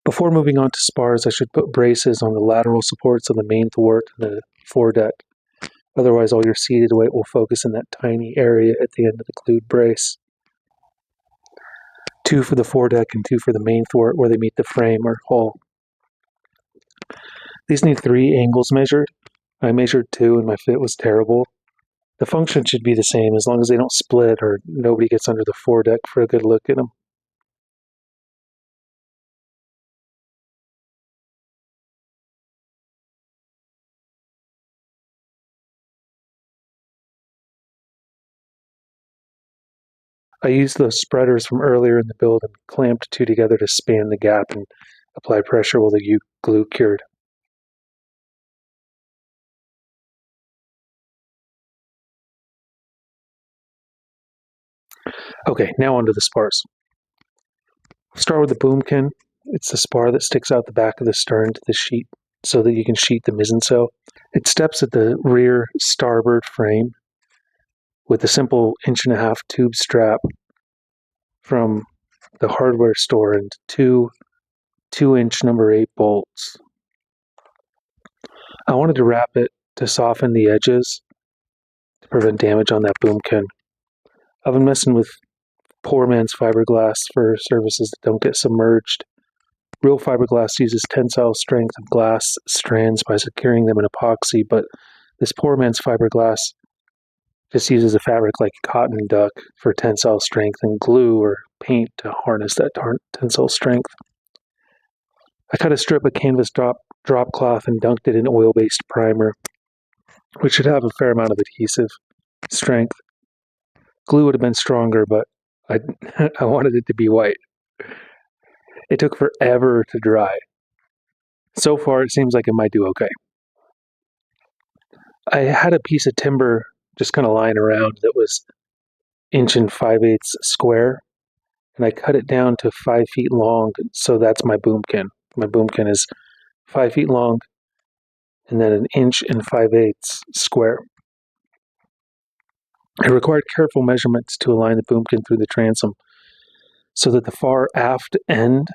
Before moving on to spars, I should put braces on the lateral supports of the main thwart and the foredeck. Otherwise, all your seated weight will focus in that tiny area at the end of the glued brace. 2 for the foredeck and 2 for the main thwart where they meet the frame or hull. These need 3 angles measured. I measured 2 and my fit was terrible. The function should be the same as long as they don't split or nobody gets under the foredeck for a good look at them. I used those spreaders from earlier in the build and clamped 2 together to span the gap and apply pressure while the glue cured. Okay, now onto the spars. Start with the boomkin. It's the spar that sticks out the back of the stern to the sheet so that you can sheet the mizzen sail. It steps at the rear starboard frame with a simple 1.5-inch tube strap from the hardware store and 2 2-inch number 8 bolts. I wanted to wrap it to soften the edges to prevent damage on that boomkin. I've been messing with poor man's fiberglass for surfaces that don't get submerged. Real fiberglass uses tensile strength of glass strands by securing them in epoxy, but this poor man's fiberglass just uses a fabric like cotton duck for tensile strength and glue or paint to harness that tensile strength. I cut a strip of canvas drop cloth and dunked it in oil-based primer, which should have a fair amount of adhesive strength. Glue would have been stronger, but I wanted it to be white. It took forever to dry. So far, it seems like it might do okay. I had a piece of timber just kind of lying around that was 1 5/8 square, and I cut it down to 5 feet long, so that's my boomkin. My boomkin is 5 feet long, and then 1 5/8 square. I required careful measurements to align the boomkin through the transom so that the far aft end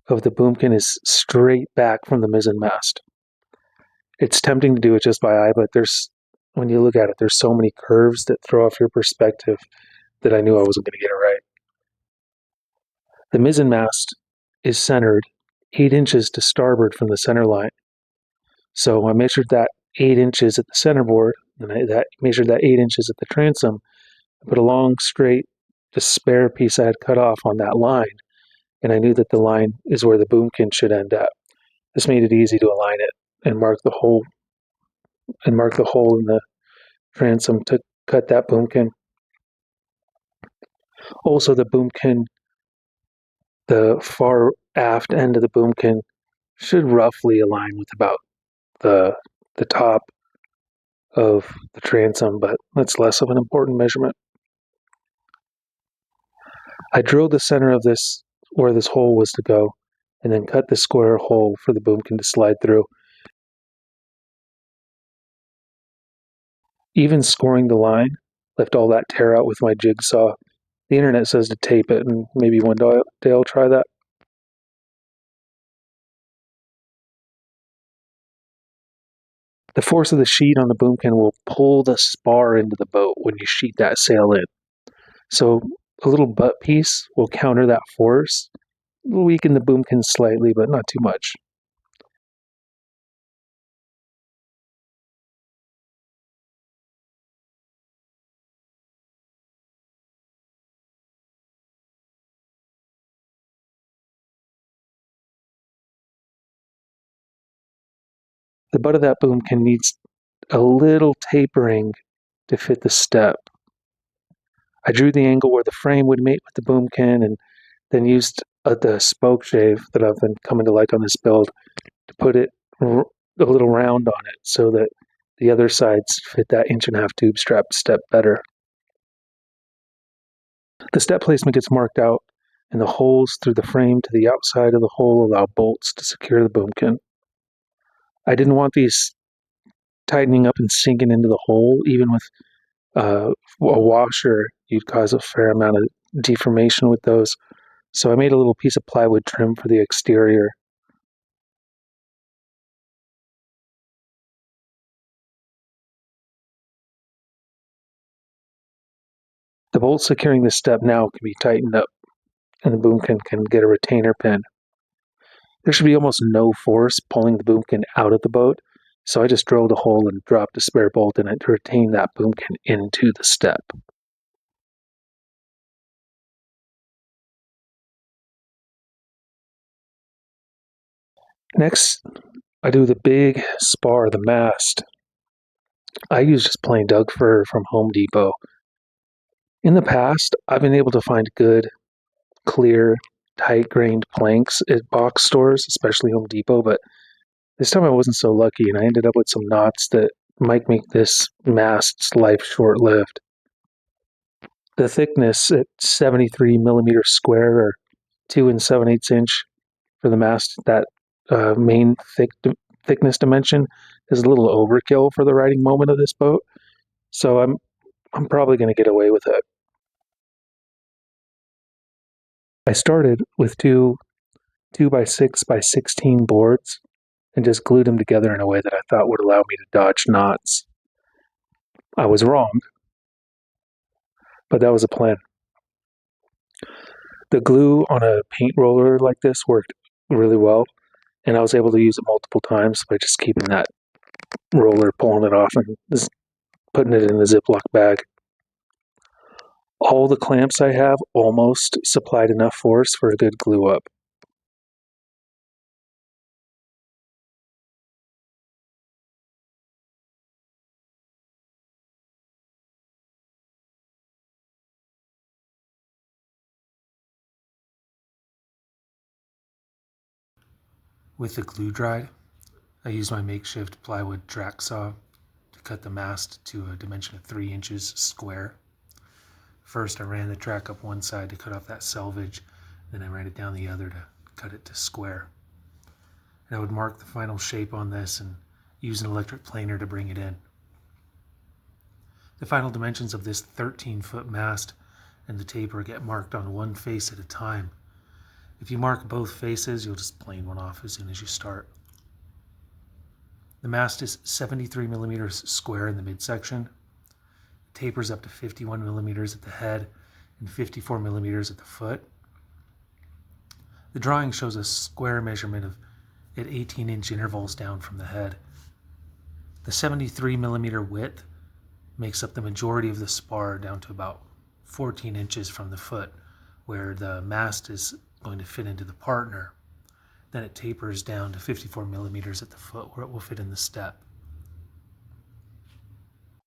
of the boomkin is straight back from the mizzen mast. It's tempting to do it just by eye, but when you look at it, there's so many curves that throw off your perspective that I knew I wasn't going to get it right. The mizzen mast is centered 8 inches to starboard from the center line. So I measured that 8 inches at the centerboard, and I measured that 8 inches at the transom. I put a long, straight, just spare piece I had cut off on that line, and I knew that the line is where the boomkin should end up. This made it easy to align it and mark the hole in the transom to cut that boomkin. Also, the boomkin, the far aft end of the boomkin should roughly align with about the top of the transom, but that's less of an important measurement. I drilled the center of this where this hole was to go, and then cut the square hole for the boomkin to slide through. Even scoring the line left all that tear out with my jigsaw. The internet says to tape it, and maybe one day I'll try that. The force of the sheet on the boomkin will pull the spar into the boat when you sheet that sail in. So a little butt piece will counter that force. It will weaken the boomkin slightly, but not too much. The butt of that boomkin needs a little tapering to fit the step. I drew the angle where the frame would mate with the boomkin and then used the spoke shave that I've been coming to like on this build to put it a little round on it so that the other sides fit that 1.5-inch tube strap step better. The step placement gets marked out, and the holes through the frame to the outside of the hole allow bolts to secure the boomkin. I didn't want these tightening up and sinking into the hole. Even with a washer, you'd cause a fair amount of deformation with those. So I made a little piece of plywood trim for the exterior The bolt securing the step now can be tightened up, and the boomkin can get a retainer pin. There should be almost no force pulling the boomkin out of the boat, so I just drilled a hole and dropped a spare bolt in it to retain that boomkin into the step. Next, I do the big spar, the mast. I use just plain Doug fir from Home Depot. In the past, I've been able to find good, clear, tight-grained planks at box stores, especially Home Depot, but this time I wasn't so lucky, and I ended up with some knots that might make this mast's life short-lived. The thickness at 73 millimeters square, or 2 and 7/8 inch for the mast, that main thickness dimension is a little overkill for the riding moment of this boat, so I'm probably going to get away with it. I started with two 2x6x16 boards and just glued them together in a way that I thought would allow me to dodge knots. I was wrong, but that was a plan. The glue on a paint roller like this worked really well, and I was able to use it multiple times by just keeping that roller, pulling it off, and just putting it in a Ziploc bag. All the clamps I have almost supplied enough force for a good glue up. With the glue dried, I used my makeshift plywood track saw to cut the mast to a dimension of 3 inches square. First, I ran the track up one side to cut off that selvage, then I ran it down the other to cut it to square. And I would mark the final shape on this and use an electric planer to bring it in. The final dimensions of this 13-foot mast and the taper get marked on one face at a time. If you mark both faces, you'll just plane one off as soon as you start. The mast is 73 millimeters square in the midsection. It tapers up to 51 millimeters at the head and 54 millimeters at the foot. The drawing shows a square measurement at 18-inch intervals down from the head. The 73 millimeter width makes up the majority of the spar down to about 14 inches from the foot, where the mast is going to fit into the partner. Then it tapers down to 54 millimeters at the foot, where it will fit in the step.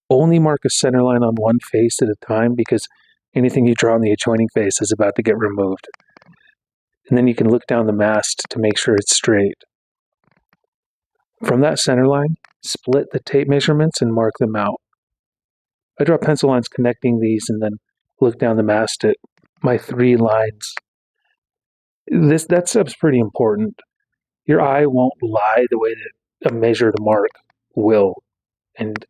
Only mark a center line on one face at a time, because anything you draw on the adjoining face is about to get removed. And then you can look down the mast to make sure it's straight. From that center line, split the tape measurements and mark them out. I draw pencil lines connecting these and then look down the mast at my 3 lines. That step's pretty important. Your eye won't lie the way that a measured mark will. And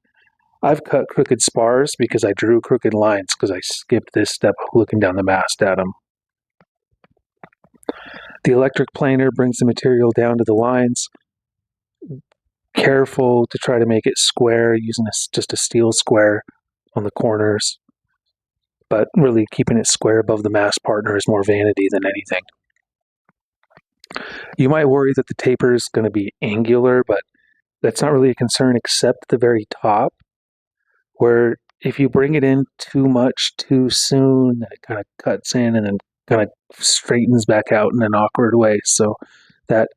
I've cut crooked spars because I drew crooked lines because I skipped this step looking down the mast at them. The electric planer brings the material down to the lines. Careful to try to make it square using just a steel square on the corners. But really keeping it square above the mast partner is more vanity than anything. You might worry that the taper is going to be angular, but that's not really a concern except the very top, where if you bring it in too much too soon, it kind of cuts in and then kind of straightens back out in an awkward way. So that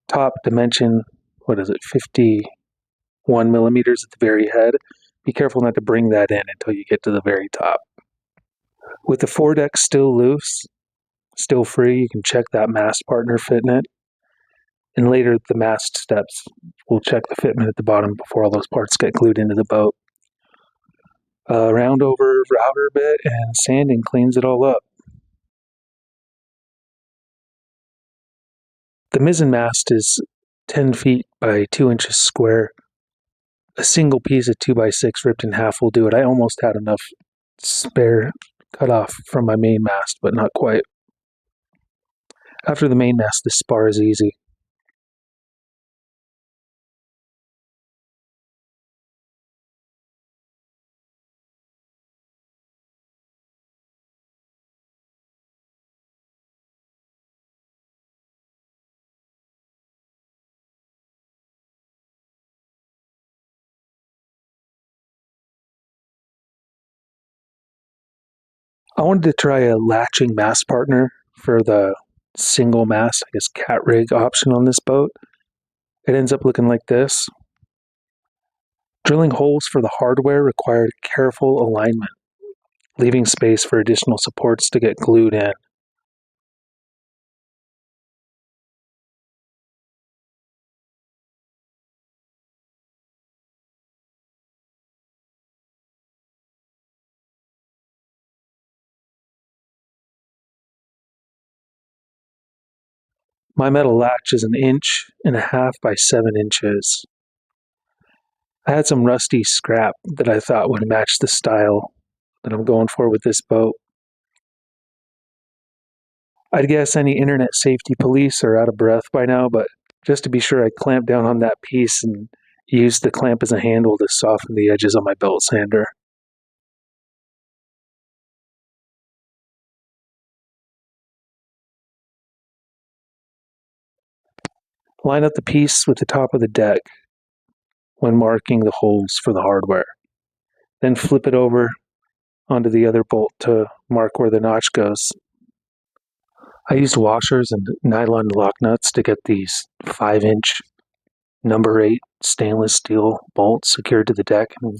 top dimension, 51 millimeters at the very head, be careful not to bring that in until you get to the very top. With the foredeck still loose, still free, you can check that mast partner fitment. And later, the mast steps, we'll check the fitment at the bottom before all those parts get glued into the boat. Round over router bit and sanding cleans it all up. The mizzen mast is 10 feet by 2 inches square. A single piece of 2x6 ripped in half will do it. I almost had enough spare cut off from my main mast, but not quite. After the main mast, the spar is easy. I wanted to try a latching mast partner for the single mast, I guess, cat rig option on this boat. It ends up looking like this. Drilling holes for the hardware required careful alignment, leaving space for additional supports to get glued in. My metal latch is 1.5 inches by 7 inches. I had some rusty scrap that I thought would match the style that I'm going for with this boat. I'd guess any internet safety police are out of breath by now, but just to be sure, I clamped down on that piece and used the clamp as a handle to soften the edges on my belt sander. Line up the piece with the top of the deck when marking the holes for the hardware. Then flip it over onto the other bolt to mark where the notch goes. I used washers and nylon lock nuts to get these 5-inch number 8 stainless steel bolts secured to the deck in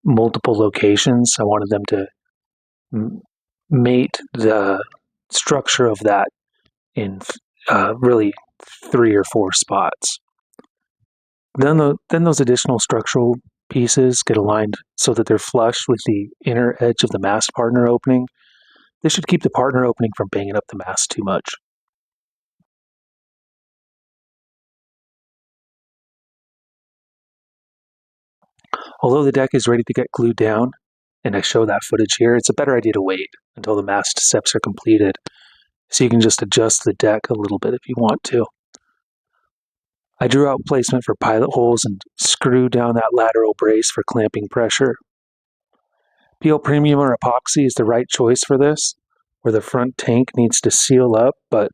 multiple locations. I wanted them to mate the structure of that in really 3 or 4 spots. Then those additional structural pieces get aligned so that they're flush with the inner edge of the mast partner opening. This should keep the partner opening from banging up the mast too much. Although the deck is ready to get glued down, and I show that footage here, it's a better idea to wait until the mast steps are completed, so you can just adjust the deck a little bit if you want to. I drew out placement for pilot holes and screwed down that lateral brace for clamping pressure. PL Premium or epoxy is the right choice for this, where the front tank needs to seal up, but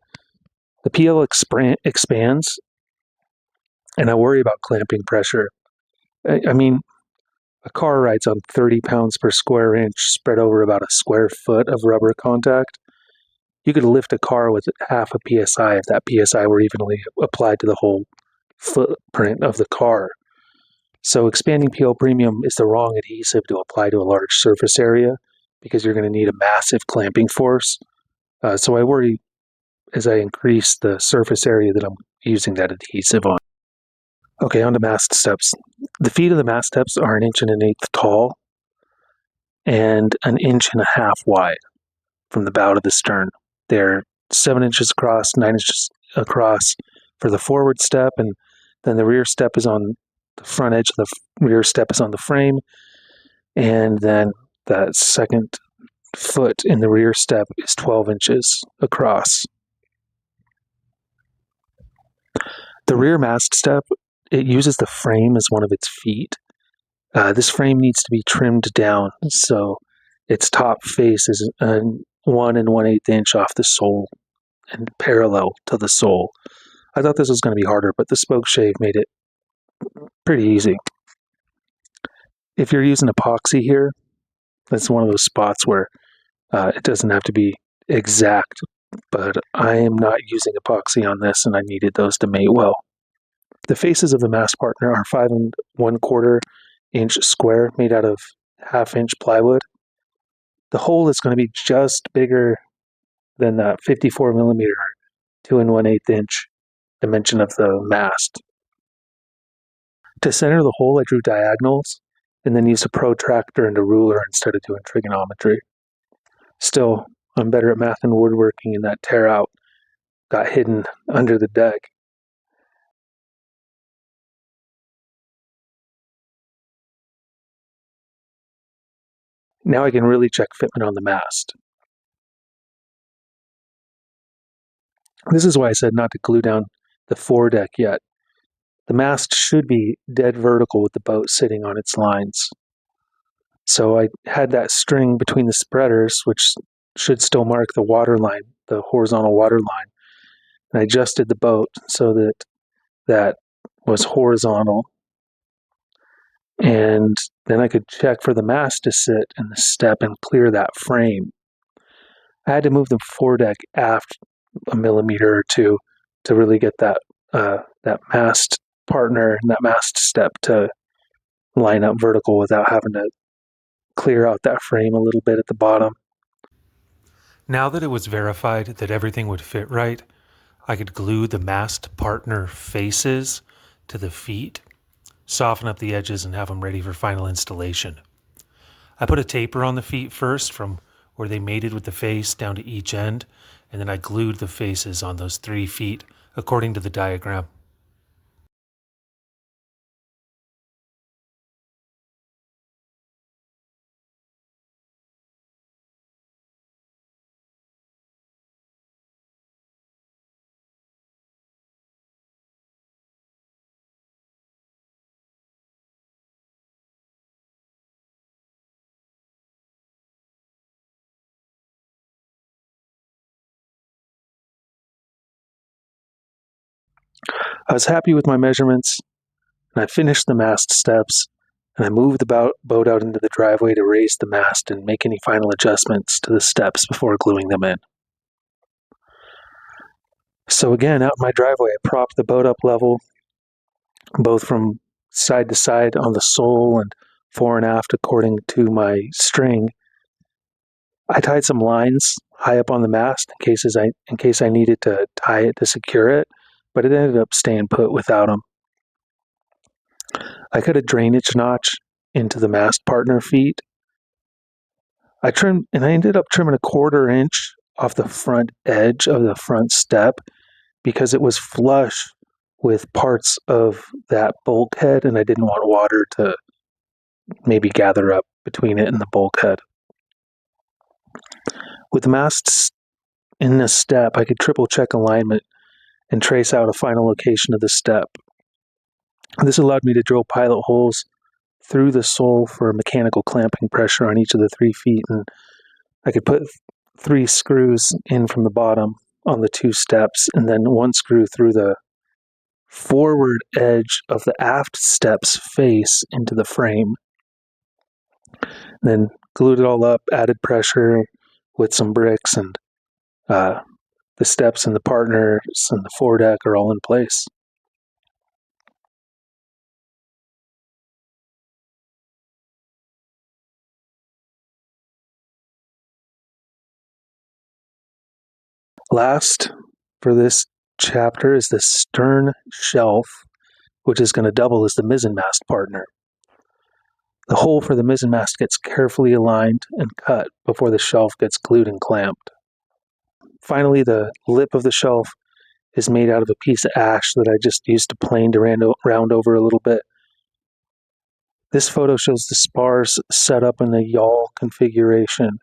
the PL expands, and I worry about clamping pressure. I mean, a car rides on 30 pounds per square inch spread over about a square foot of rubber contact. You could lift a car with half a PSI if that PSI were evenly applied to the whole footprint of the car. So expanding PL Premium is the wrong adhesive to apply to a large surface area because you're going to need a massive clamping force. So I worry as I increase the surface area that I'm using that adhesive on. Okay, on to mast steps. The feet of the mast steps are 1.125 inches tall and 1.5 inches wide from the bow to the stern. They're 7 inches across, 9 inches across for the forward step, and then the rear step is on the front edge of the rear step is on the frame, and then that second foot in the rear step is 12 inches across. The rear mast step, it uses the frame as one of its feet. This frame needs to be trimmed down so its top face is 1 1/8 inch off the sole and parallel to the sole. I thought this was going to be harder, but the spoke shave made it pretty easy. If you're using epoxy here, that's one of those spots where it doesn't have to be exact, but I am not using epoxy on this, and I needed those to mate well. The faces of the mast partner are 5 1/4 inch square made out of 1/2 inch plywood. The hole is going to be just bigger than that 54 millimeter 2 1/8 inch dimension of the mast. To center the hole, I drew diagonals and then used a protractor and a ruler instead of doing trigonometry. Still, I'm better at math and woodworking, and that tear out got hidden under the deck. Now I can really check fitment on the mast. This is why I said not to glue down the foredeck yet. The mast should be dead vertical with the boat sitting on its lines. So I had that string between the spreaders, which should still mark the water line, the horizontal water line. And I adjusted the boat so that that was horizontal. And then I could check for the mast to sit in the step and clear that frame. I had to move the foredeck aft a millimeter or two to really get that mast partner and that mast step to line up vertical without having to clear out that frame a little bit at the bottom. Now that it was verified that everything would fit right, I could glue the mast partner faces to the feet, soften up the edges, and have them ready for final installation. I put a taper on the feet first from where they mated with the face down to each end, and then I glued the faces on those 3 feet according to the diagram. I was happy with my measurements, and I finished the mast steps, and I moved the boat out into the driveway to raise the mast and make any final adjustments to the steps before gluing them in. So again, out in my driveway, I propped the boat up level, both from side to side on the sole and fore and aft according to my string. I tied some lines high up on the mast in case I needed to tie it to secure it, but it ended up staying put without them. I cut a drainage notch into the mast partner feet. I ended up trimming a 1/4 inch off the front edge of the front step because it was flush with parts of that bulkhead, and I didn't want water to maybe gather up between it and the bulkhead. With the masts in the step, I could triple check alignment and trace out a final location of the step. This allowed me to drill pilot holes through the sole for mechanical clamping pressure on each of the 3 feet, and I could put 3 screws in from the bottom on the 2 steps, and then 1 screw through the forward edge of the aft step's face into the frame. Then glued it all up, added pressure with some bricks, and the steps and the partners and the foredeck are all in place. Last for this chapter is the stern shelf, which is going to double as the mizzenmast partner. The hole for the mizzenmast gets carefully aligned and cut before the shelf gets glued and clamped. Finally, the lip of the shelf is made out of a piece of ash that I just used to plane to round over a little bit. This photo shows the spars set up in the yawl configuration.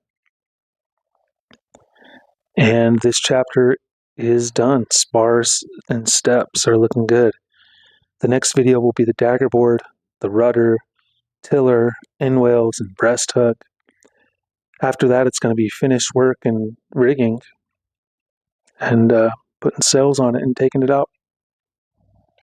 And this chapter is done. Spars and steps are looking good. The next video will be the dagger board, the rudder, tiller, end whales, and breast hook. After that, it's going to be finished work and rigging and putting sails on it and taking it out.